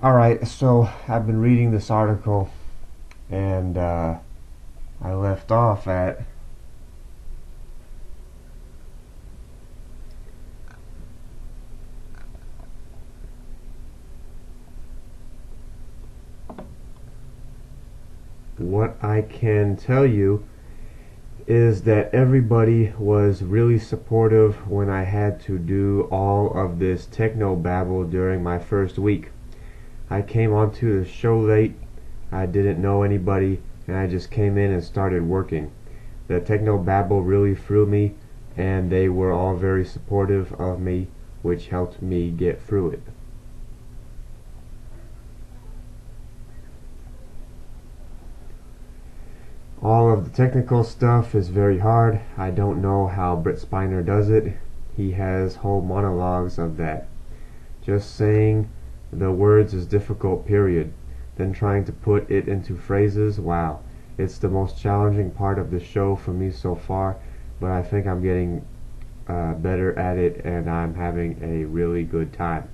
Alright, so I've been reading this article and I left off at what I can tell you is that everybody was really supportive when I had to do all of this techno babble during my first week. I came onto the show late, I didn't know anybody, and I just came in and started working. The techno babble really threw me, and they were all very supportive of me, which helped me get through it. All of the technical stuff is very hard. I don't know how Britt Spiner does it. He has whole monologues of that. Just saying the words is difficult, period. Then trying to put it into phrases, wow. It's the most challenging part of the show for me so far, but I think I'm getting better at it and I'm having a really good time.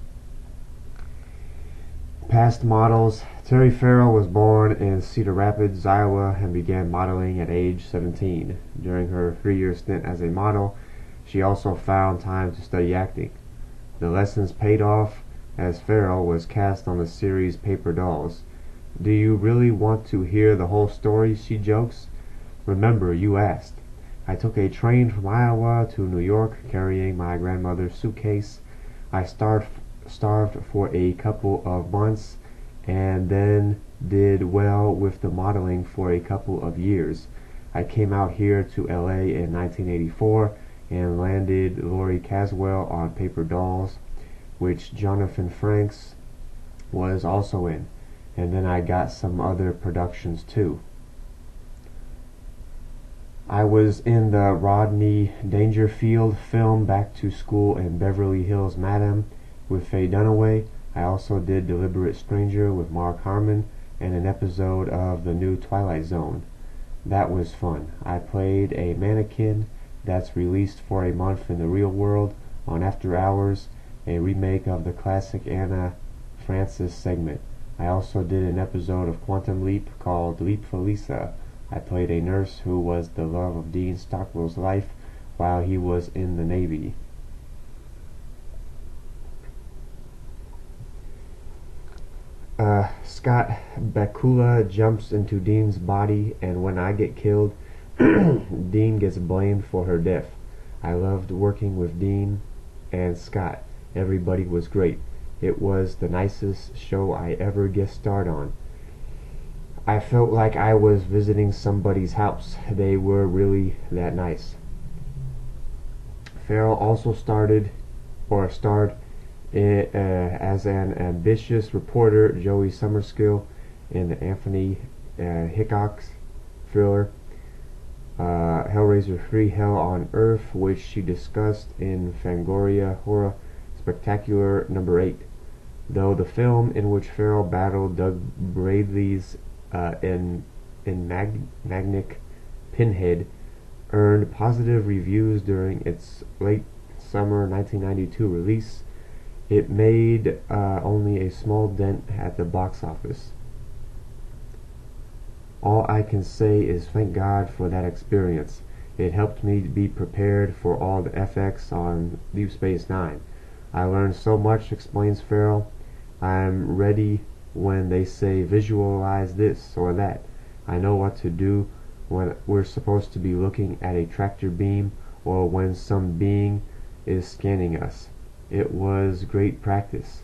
Past models. Terry Farrell was born in Cedar Rapids, Iowa, and began modeling at age 17. During her 3-year stint as a model, she also found time to study acting. The lessons paid off, as Farrell was cast on the series Paper Dolls. "Do you really want to hear the whole story?" she jokes. "Remember, you asked. I took a train from Iowa to New York carrying my grandmother's suitcase. I starved for a couple of months and then did well with the modeling for a couple of years. I came out here to LA in 1984 and landed Laurie Caswell on Paper Dolls, which Jonathan Frakes was also in, and then I got some other productions too. I was in the Rodney Dangerfield film Back to School in Beverly Hills, Madam, with Faye Dunaway. I also did Deliberate Stranger with Mark Harmon and an episode of the new Twilight Zone. That was fun. I played a mannequin that's released for a month in the real world on After Hours, a remake of the classic Anna Francis segment. I also did an episode of Quantum Leap called Leap for Lisa. I played a nurse who was the love of Dean Stockwell's life while he was in the Navy. Scott Bakula jumps into Dean's body, and when I get killed, Dean gets blamed for her death. I loved working with Dean and Scott. Everybody was great. It was the nicest show I ever guest starred on. I felt like I was visiting somebody's house. They were really that nice. Farrell also starred as an ambitious reporter, Joey Summerskill, in the Anthony Hickox thriller Hellraiser 3 Hell on Earth, which she discussed in Fangoria Horror Spectacular number 8. Though the film in which Farrell battled Doug Bradley's Magnic Pinhead earned positive reviews during its late summer 1992 release, it made only a small dent at the box office. All I can say is thank God for that experience. It helped me be prepared for all the FX on Deep Space Nine. I learned so much, explains Farrell. I'm ready when they say visualize this or that. I know what to do when we're supposed to be looking at a tractor beam or when some being is scanning us. It was great practice.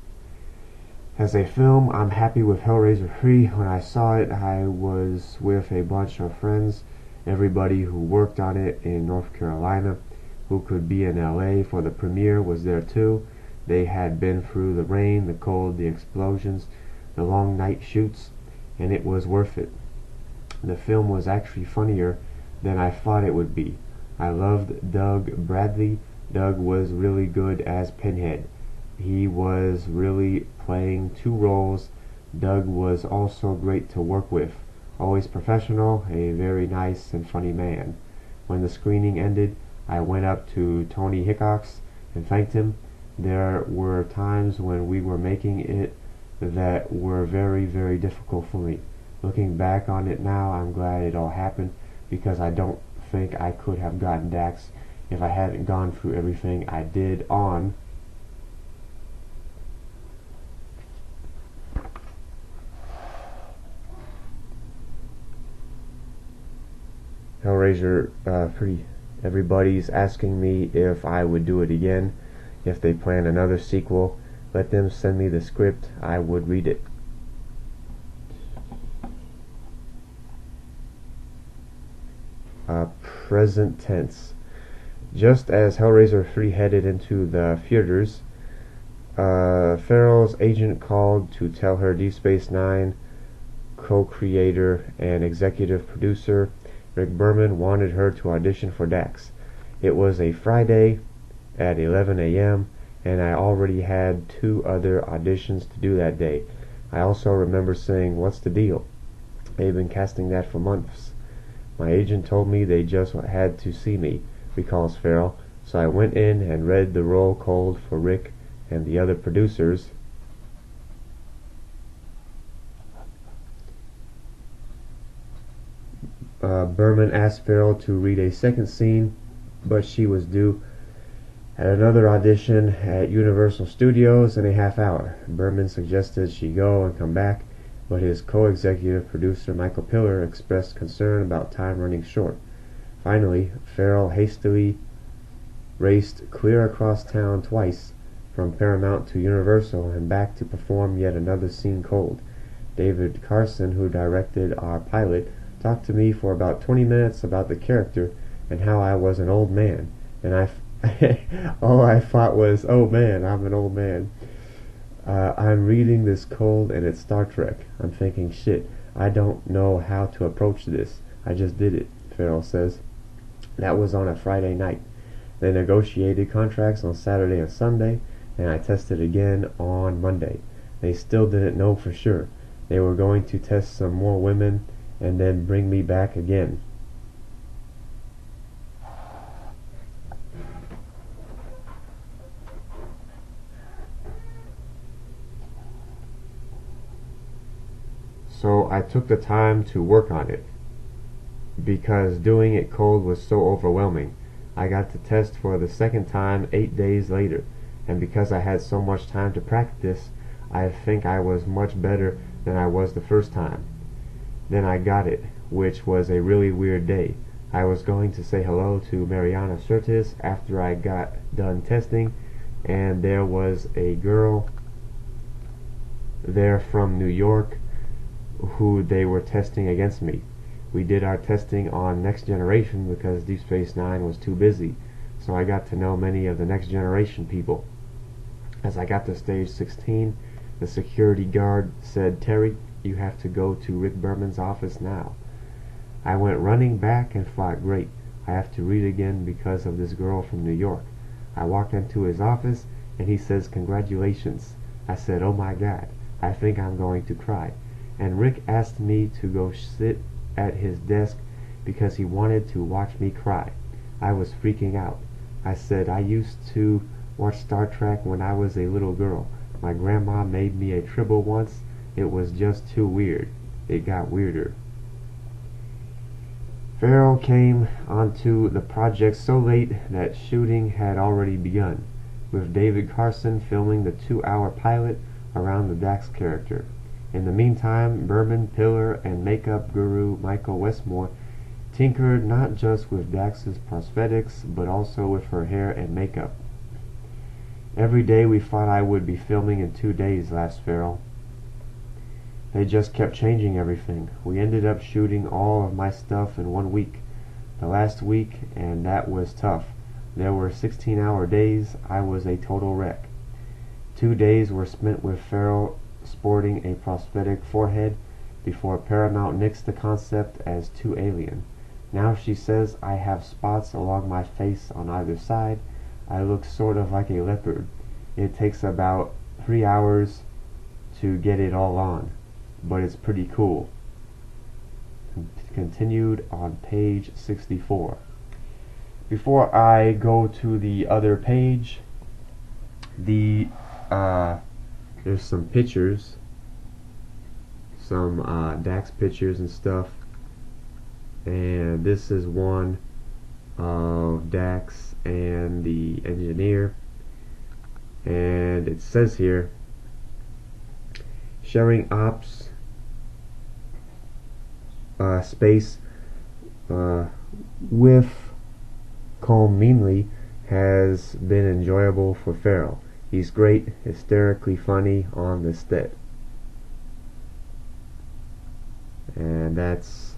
As a film, I'm happy with Hellraiser 3. When I saw it, I was with a bunch of friends, everybody who worked on it in North Carolina, who could be in LA for the premiere was there too. They had been through the rain, the cold, the explosions, the long night shoots, and it was worth it. The film was actually funnier than I thought it would be. I loved Doug Bradley. Doug was really good as Pinhead. He was really playing two roles. Doug was also great to work with. Always professional, a very nice and funny man. When the screening ended, I went up to Tony Hickox and thanked him. There were times when we were making it that were very, very difficult for me. Looking back on it now, I'm glad it all happened because I don't think I could have gotten Dax if I hadn't gone through everything I did on Hellraiser. Everybody's asking me if I would do it again, if they plan another sequel. Let them send me the script, I would read it. Present tense. Just as Hellraiser 3 headed into the theaters, Farrell's agent called to tell her Deep Space Nine co-creator and executive producer Rick Berman wanted her to audition for Dax. It was a Friday at 11 a.m. and I already had 2 other auditions to do that day. I also remember saying, "What's the deal? They've been casting that for months." My agent told me they just had to see me, recalls Farrell, so I went in and read the roll cold for Rick and the other producers. Berman asked Farrell to read a second scene, but she was due at another audition at Universal Studios in a half hour. Berman suggested she go and come back, but his co-executive producer Michael Piller expressed concern about time running short. Finally, Farrell hastily raced clear across town twice from Paramount to Universal and back to perform yet another scene cold. David Carson, who directed our pilot, talked to me for about 20 minutes about the character and how I was an old man, and all I thought was, "Oh man, I'm an old man. I'm reading this cold and it's Star Trek. I'm thinking, shit, I don't know how to approach this. I just did it," Farrell says. That was on a Friday night. They negotiated contracts on Saturday and Sunday, and I tested again on Monday. They still didn't know for sure. They were going to test some more women and then bring me back again. So I took the time to work on it, because doing it cold was so overwhelming. I got to test for the second time 8 days later, and because I had so much time to practice, I think I was much better than I was the first time. Then I got it, which was a really weird day. I was going to say hello to Mariana Sirtis after I got done testing, and there was a girl there from New York who they were testing against me. We did our testing on Next Generation because Deep Space Nine was too busy, so I got to know many of the Next Generation people. As I got to stage 16, the security guard said, "Terry, you have to go to Rick Berman's office now." I went running back and thought, great, I have to read again because of this girl from New York. I walked into his office and he says, "Congratulations." I said, "Oh my God, I think I'm going to cry." And Rick asked me to go sit at his desk because he wanted to watch me cry. I was freaking out. I said, "I used to watch Star Trek when I was a little girl. My grandma made me a tribble once. It was just too weird." It got weirder. Farrell came onto the project so late that shooting had already begun, with David Carson filming the 2-hour pilot around the Dax character. In the meantime, Berman, Piller, and makeup guru Michael Westmore tinkered not just with Dax's prosthetics, but also with her hair and makeup. "Every day we thought I would be filming in 2 days," laughs Farrell. "They just kept changing everything. We ended up shooting all of my stuff in 1 week. The last week, and that was tough. There were 16-hour days. I was a total wreck." 2 days were spent with Farrell sporting a prosthetic forehead before Paramount nixed the concept as too alien. Now she says, "I have spots along my face on either side. I look sort of like a leopard. It takes about 3 hours to get it all on, but it's pretty cool." Continued on page 64. Before I go to the other page, there's some pictures some Dax pictures and stuff, and this is one of Dax and the engineer, and it says here, sharing ops space with Colm Meanly has been enjoyable for Farrell. He's great, hysterically funny on the set. And that's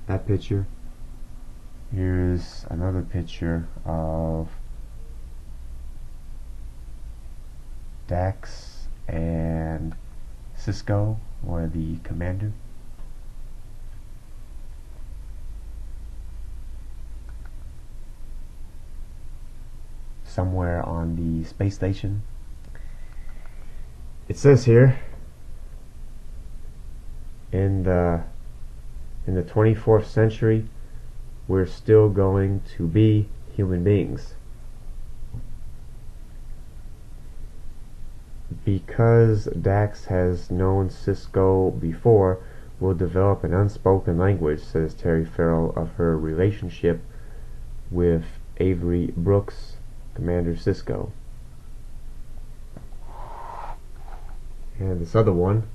that picture. Here's another picture of Dax and Cisco, or the commander. Somewhere on the space station. It says here, in the 24th century, we're still going to be human beings. Because Dax has known Cisco before, we'll develop an unspoken language, says Terry Farrell of her relationship with Avery Brooks, Commander Cisco. And this other one,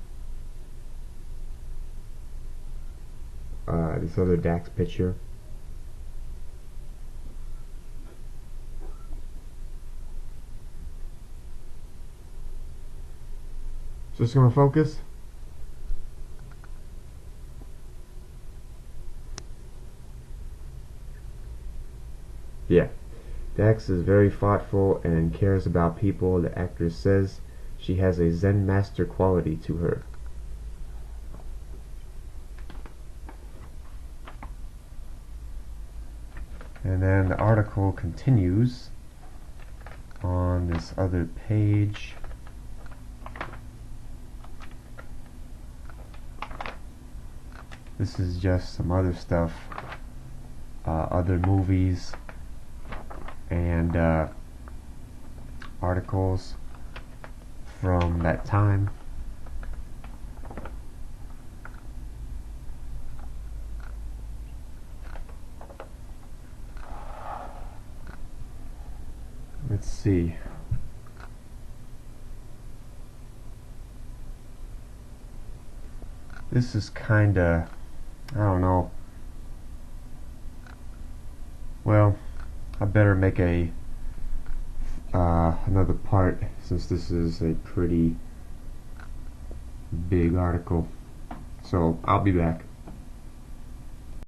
this other Dax picture, is this going to focus? Yeah. Dax is very thoughtful and cares about people. The actress says she has a Zen master quality to her. And then the article continues on this other page. This is just some other stuff, other movies and articles from that time. Let's see. This is kinda, I don't know. Well, I better make a another part, since this is a pretty big article. So I'll be back.